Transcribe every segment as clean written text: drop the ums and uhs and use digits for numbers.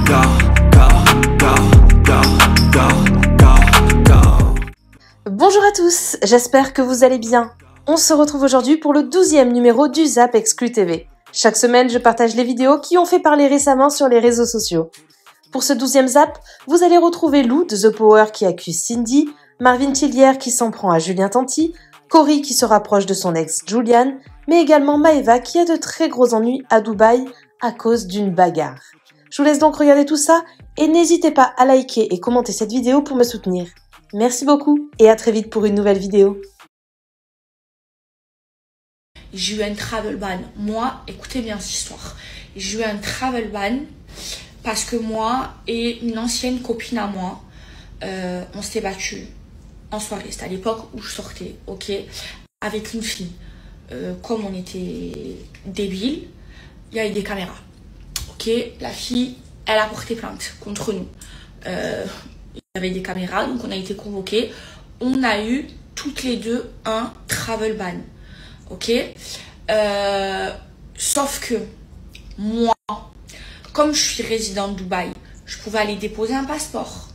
go, go, go, go, go, go, go. Bonjour à tous, j'espère que vous allez bien. On se retrouve aujourd'hui pour le 12e numéro du Zap Exclu TV. Chaque semaine, je partage les vidéos qui ont fait parler récemment sur les réseaux sociaux. Pour ce 12e Zap, vous allez retrouver Lou de The Power qui accuse Cindy, Marvin Tillière qui s'en prend à Julien Tanti, Cory qui se rapproche de son ex Julian, mais également Maeva qui a de très gros ennuis à Dubaï à cause d'une bagarre. Je vous laisse donc regarder tout ça et n'hésitez pas à liker et commenter cette vidéo pour me soutenir. Merci beaucoup et à très vite pour une nouvelle vidéo. J'ai eu un travel ban. Moi, écoutez bien cette histoire. J'ai eu un travel ban parce que moi et une ancienne copine à moi, on s'était battus en soirée. C'était à l'époque où je sortais, ok, avec une fille. Comme on était débiles, il y avait des caméras. Ok, la fille, elle a porté plainte contre nous. Il y avait des caméras, donc on a été convoqués. On a eu toutes les deux un travel ban. Ok, sauf que moi, comme je suis résidente de Dubaï, je pouvais aller déposer un passeport.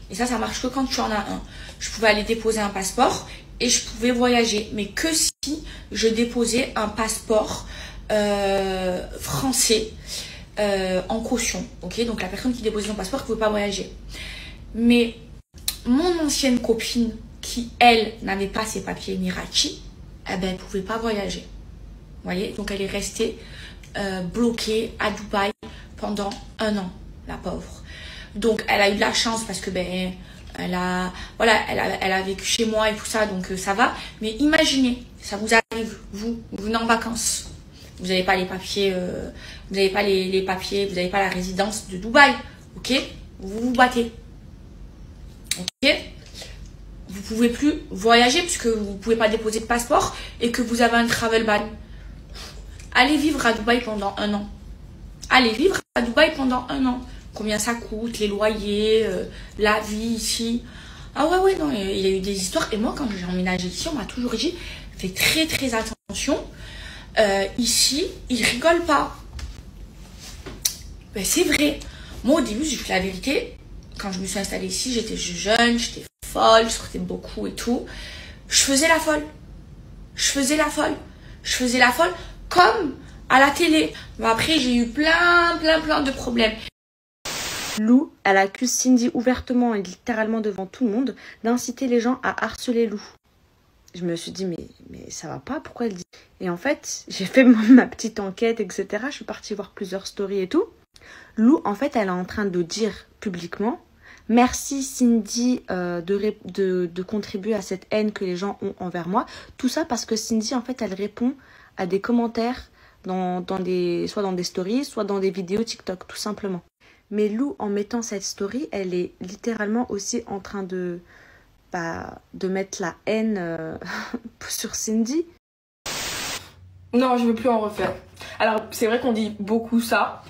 Et ça marche que quand tu en as un. Je pouvais aller déposer un passeport et je pouvais voyager. Mais que si je déposais un passeport français en caution. Ok, donc la personne qui déposait son passeport ne pouvait pas voyager. Mais mon ancienne copine, qui elle n'avait pas ses papiers Mirachi, eh ben, elle ne pouvait pas voyager. Vous voyez, donc elle est restée bloquée à Dubaï pendant 1 an, la pauvre. Donc elle a eu de la chance parce que ben elle a vécu chez moi et tout ça, donc ça va. Mais imaginez, ça vous arrive, vous venez en vacances, vous n'avez pas les papiers, vous n'avez pas les papiers, vous n'avez pas la résidence de Dubaï, ok, vous vous battez, ok. Vous pouvez plus voyager puisque vous pouvez pas déposer de passeport et que vous avez un travel ban. Allez vivre à Dubaï pendant 1 an. Allez vivre à Dubaï pendant 1 an. Combien ça coûte, les loyers, la vie ici. Ah ouais, non, il y a eu des histoires. Et moi, quand j'ai emménagé ici, on m'a toujours dit, fais très très attention. Ici, ils rigolent pas. Ben, c'est vrai. Moi, au début, j'ai fait la vérité. Quand je me suis installée ici, j'étais jeune, j'étais folle, je sortais beaucoup et tout. Je faisais la folle. Comme à la télé. Mais après, j'ai eu plein de problèmes. Lou, elle accuse Cindy ouvertement et littéralement devant tout le monde d'inciter les gens à harceler Lou. Je me suis dit, mais ça va pas, pourquoi elle dit... Et en fait, j'ai fait ma petite enquête, etc. Je suis partie voir plusieurs stories et tout. Lou, en fait, elle est en train de dire publiquement « Merci Cindy de contribuer à cette haine que les gens ont envers moi. » Tout ça parce que Cindy, en fait, elle répond à des commentaires soit dans des stories, soit dans des vidéos TikTok, tout simplement. Mais Lou, en mettant cette story, elle est littéralement aussi en train de mettre la haine sur Cindy. Non, je veux plus en refaire. Alors, c'est vrai qu'on dit beaucoup ça.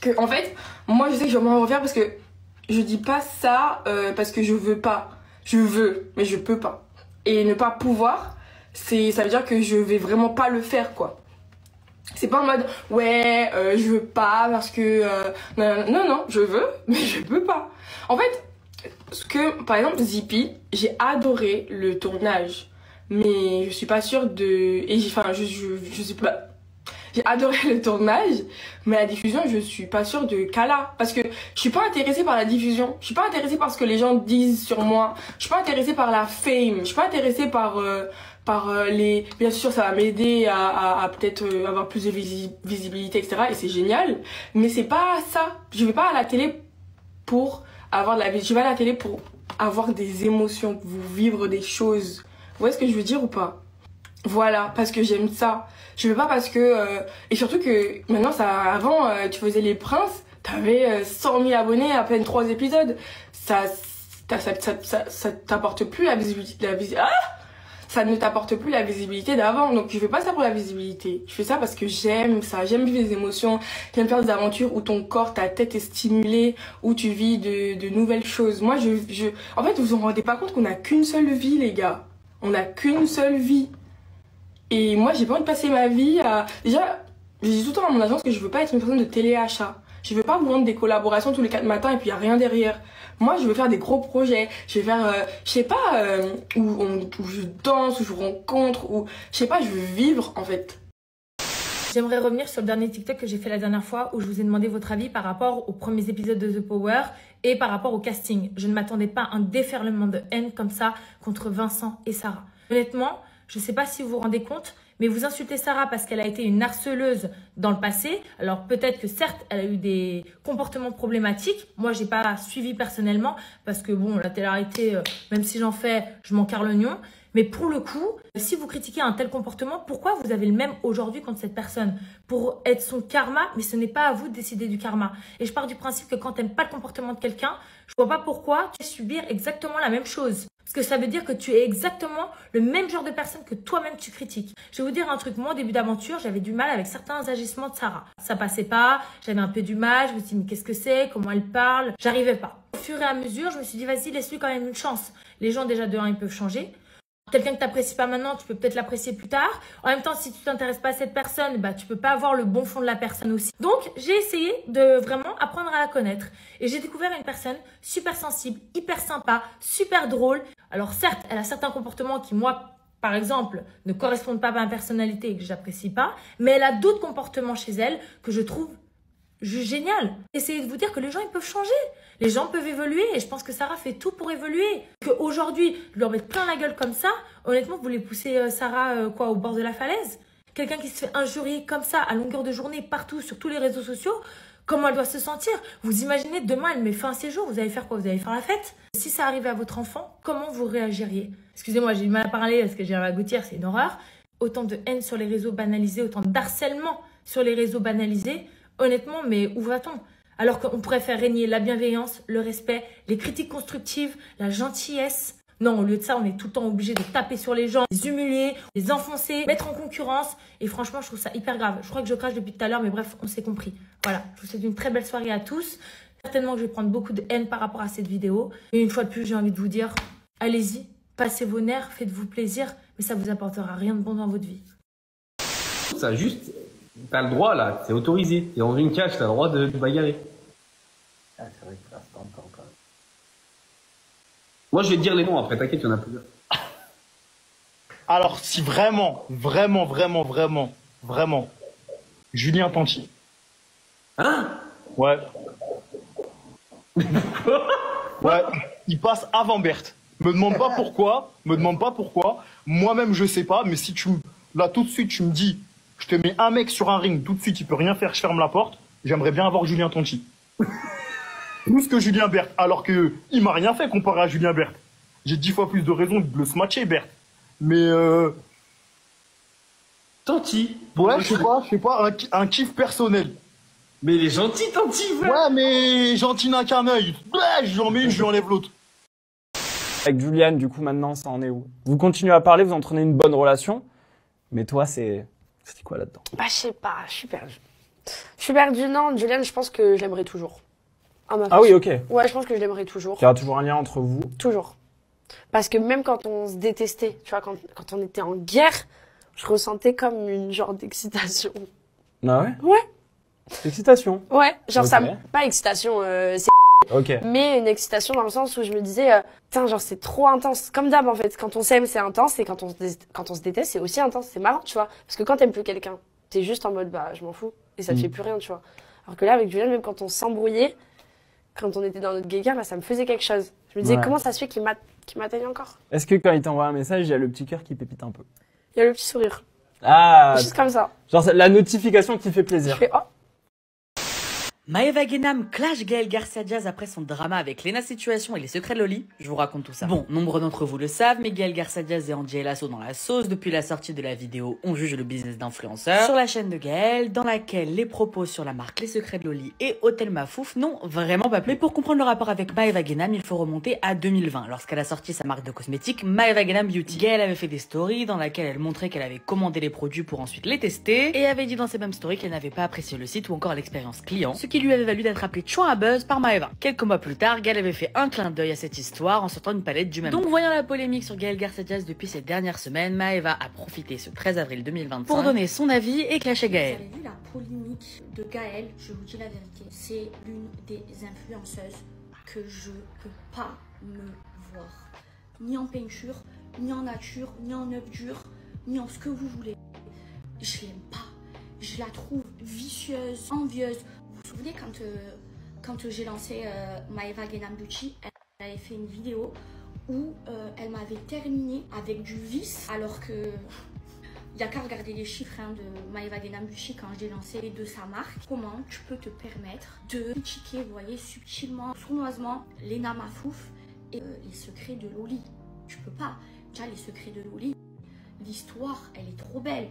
Que, en fait, moi, je sais que je vais m'en refaire parce que je dis pas ça parce que je veux pas. Je veux, mais je peux pas. Et ne pas pouvoir, ça veut dire que je vais vraiment pas le faire, quoi. C'est pas en mode, ouais, je veux pas parce que... non, je veux, mais je peux pas. En fait, par exemple, Zippy, j'ai adoré le tournage. Mais je suis pas sûre de... Enfin, je suis pas... J'ai adoré le tournage, mais la diffusion, je suis pas sûre de Kala. Parce que je suis pas intéressée par la diffusion. Je suis pas intéressée par ce que les gens disent sur moi. Je suis pas intéressée par la fame. Je suis pas intéressée par les... Bien sûr, ça va m'aider à peut-être avoir plus de visibilité, etc. Et c'est génial. Mais c'est pas ça. Je vais pas à la télé pour avoir de la... Je vais à la télé pour avoir des émotions, pour vivre des choses. Vous voyez ce que je veux dire ou pas? Voilà, parce que j'aime ça. Je veux pas parce que... et surtout que maintenant, avant, tu faisais Les Princes, t'avais 100 000 abonnés à peine 3 épisodes. Ça t'apporte plus la visibilité... Ça ne t'apporte plus la visibilité d'avant. Donc je fais pas ça pour la visibilité. Je fais ça parce que j'aime ça. J'aime vivre des émotions. J'aime faire des aventures où ton corps, ta tête est stimulée, où tu vis de nouvelles choses. Moi, en fait, vous vous rendez pas compte qu'on a qu'une seule vie, les gars. On a qu'une seule vie. Et moi, j'ai pas envie de passer ma vie à... Déjà, je dis tout le temps à mon agence que je veux pas être une personne de téléachat. Je veux pas vendre des collaborations tous les 4 matins et puis il n'y a rien derrière. Moi, je veux faire des gros projets. Je vais faire, je sais pas, où je danse, où je rencontre, où, je sais pas, je veux vivre, en fait. J'aimerais revenir sur le dernier TikTok que j'ai fait la dernière fois où je vous ai demandé votre avis par rapport aux premiers épisodes de The Power et par rapport au casting. Je ne m'attendais pas à un déferlement de haine comme ça contre Vincent et Sarah. Honnêtement, je ne sais pas si vous vous rendez compte, mais vous insultez Sarah parce qu'elle a été une harceleuse dans le passé. Alors peut-être que certes, elle a eu des comportements problématiques. Moi, j'ai pas suivi personnellement parce que bon, la télé-réalité, même si j'en fais, je m'en carre l'oignon. Mais pour le coup, si vous critiquez un tel comportement, pourquoi vous avez le même aujourd'hui contre cette personne? Pour être son karma, mais ce n'est pas à vous de décider du karma. Et je pars du principe que quand tu n'aimes pas le comportement de quelqu'un, je vois pas pourquoi tu vas subir exactement la même chose. Parce que ça veut dire que tu es exactement le même genre de personne que toi-même tu critiques. Je vais vous dire un truc, moi au début d'aventure, j'avais du mal avec certains agissements de Sarah. Ça passait pas, j'avais un peu du mal, je me suis dit mais qu'est-ce que c'est, comment elle parle, j'arrivais pas. Au fur et à mesure, je me suis dit vas-y, laisse-lui quand même une chance. Les gens déjà de 1, ils peuvent changer. Quelqu'un que tu n'apprécies pas maintenant, tu peux peut-être l'apprécier plus tard. En même temps, si tu t'intéresses pas à cette personne, bah, tu peux pas avoir le bon fond de la personne aussi. Donc, j'ai essayé de vraiment apprendre à la connaître. Et j'ai découvert une personne super sensible, hyper sympa, super drôle. Alors certes, elle a certains comportements qui, moi, par exemple, ne correspondent pas à ma personnalité et que j'apprécie pas. Mais elle a d'autres comportements chez elle que je trouve juste génial. Essayez de vous dire que les gens, ils peuvent changer. Les gens peuvent évoluer et je pense que Sarah fait tout pour évoluer. Qu'aujourd'hui, leur mettre plein la gueule comme ça, honnêtement, vous voulez pousser Sarah au bord de la falaise? Quelqu'un qui se fait injurier comme ça à longueur de journée partout sur tous les réseaux sociaux, comment elle doit se sentir? Vous imaginez, demain, elle met fin à ses jours, vous allez faire quoi? Vous allez faire la fête? Si ça arrivait à votre enfant, comment vous réagiriez? Excusez-moi, j'ai du mal à parler parce que j'ai la gouttière, c'est une horreur. Autant de haine sur les réseaux banalisés, autant d'harcèlement sur les réseaux banalisés. Honnêtement, mais où va-t-on? Alors qu'on pourrait faire régner la bienveillance, le respect, les critiques constructives, la gentillesse. Non, au lieu de ça, on est tout le temps obligé de taper sur les gens, les humilier, les enfoncer, mettre en concurrence. Et franchement, je trouve ça hyper grave. Je crois que je crache depuis tout à l'heure, mais bref, on s'est compris. Voilà, je vous souhaite une très belle soirée à tous. Certainement que je vais prendre beaucoup de haine par rapport à cette vidéo. Et une fois de plus, j'ai envie de vous dire, allez-y, passez vos nerfs, faites-vous plaisir, mais ça vous apportera rien de bon dans votre vie. Ça juste, t'as le droit là, c'est autorisé. T'es dans une cage, t'as le droit de bagarrer. Ah, c'est vrai que là, c'est pas encore pas. Moi je vais te dire les noms après, t'inquiète, il y en a plusieurs. Alors si vraiment, Julien Tanti. Hein? Ouais. Ouais, il passe avant Berthe. Me demande pas pourquoi, Moi-même, je sais pas, mais si là, tout de suite, tu me dis, je te mets un mec sur un ring, tout de suite, il peut rien faire, je ferme la porte, j'aimerais bien avoir Julien Tanti. Plus que Julien Berthe, alors que il m'a rien fait comparé à Julien Berthe. J'ai 10 fois plus de raisons de le smatcher, Berthe. Mais Tanti. ouais, je sais pas, un kiff personnel. Mais il est gentil, Tanti, frère. Ouais, mais gentil n'a qu'un œil. Ouais, je lui en mets une, je lui enlève l'autre. Avec Juliane, du coup, maintenant, ça en est où? Vous continuez à parler, vous entretenez une bonne relation, mais toi, c'était quoi là-dedans? Bah, je sais pas, je suis perdue. Je suis perdue, non, Juliane, je pense que je l'aimerais toujours. Ah oui, ok. Ouais, je pense que je l'aimerais toujours. Il y aura toujours un lien entre vous? Toujours. Parce que même quand on se détestait, tu vois, quand on était en guerre, je ressentais comme une genre d'excitation. Ah ouais? Ouais. Excitation? Ouais, genre Ok. ça, pas excitation, c'est Ok. mais une excitation dans le sens où je me disais, putain, genre c'est trop intense. Comme d'hab en fait, quand on s'aime c'est intense et quand on se déteste c'est aussi intense. C'est marrant, tu vois. Parce que quand t'aimes plus quelqu'un, t'es juste en mode bah je m'en fous et ça te fait plus rien, tu vois. Alors que là avec Julien, même quand on s'embrouillait, quand on était dans notre guéguerre, bah, ça me faisait quelque chose. Je me disais comment ça se fait qu'il m'atteigne encore. Est-ce que quand il t'envoie un message, il y a le petit cœur qui pépite un peu? Il y a le petit sourire. Ah! Juste comme ça. Genre la notification qui fait plaisir. Je fais oh. Maëva Guénam clash Gaël Garcia Diaz après son drama avec Lena Situation et les secrets de Loli. Je vous raconte tout ça. Bon, nombreux d'entre vous le savent, mais Gaël Garcia Diaz et Andy Lasso dans la sauce depuis la sortie de la vidéo On juge le business d'influenceurs sur la chaîne de Gaël, dans laquelle les propos sur la marque Les Secrets de Loli et Hôtel Mafouf n'ont vraiment pas plu. Mais pour comprendre le rapport avec Maëva Guénam, il faut remonter à 2020, lorsqu'elle a sorti sa marque de cosmétiques Maëva Guénam Beauty. Gaël avait fait des stories dans laquelle elle montrait qu'elle avait commandé les produits pour ensuite les tester et avait dit dans ces mêmes stories qu'elle n'avait pas apprécié le site ou encore l'expérience client, ce qui lui avait valu d'être appelé chouin à buzz par Maëva. Quelques mois plus tard, Gaël avait fait un clin d'œil à cette histoire en sortant une palette du même nom. Donc voyant la polémique sur Gaël Garcia Diaz depuis ces dernières semaines, Maëva a profité ce 13 avril 2025 pour donner son avis et clasher Gaël. Vous avez vu la polémique compte de Gaëlle, je vous dis la vérité, c'est l'une des influenceuses que je peux pas me voir. Ni en peinture, ni en nature, ni en œuvre dure, ni en ce que vous voulez. Je l'aime pas. Je la trouve vicieuse, envieuse. Vous vous souvenez quand j'ai lancé Maeva Genam Beauty, elle avait fait une vidéo où elle m'avait terminé avec du vice, alors que il n'y a qu'à regarder les chiffres de Maeva Genam Beauty quand j'ai lancé de sa marque. Comment tu peux te permettre de critiquer, vous voyez, subtilement, sournoisement, Lena Mafouf et les secrets de Loli? Tu peux pas. Déjà, les secrets de Loli, l'histoire, elle est trop belle.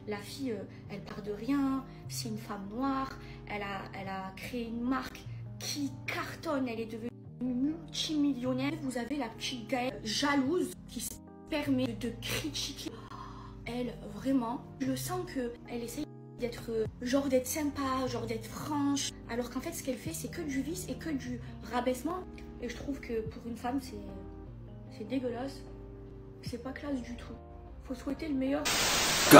La fille, elle part de rien, c'est une femme noire, elle a créé une marque qui cartonne, elle est devenue multimillionnaire. Vous avez la petite Gaëlle jalouse qui se permet de critiquer. Elle, vraiment, je sens qu'elle essaye d'être, genre d'être sympa, genre d'être franche, alors qu'en fait, ce qu'elle fait, c'est que du vice et que du rabaissement. Et je trouve que pour une femme, c'est dégueulasse. C'est pas classe du tout. Faut souhaiter le meilleur. Go.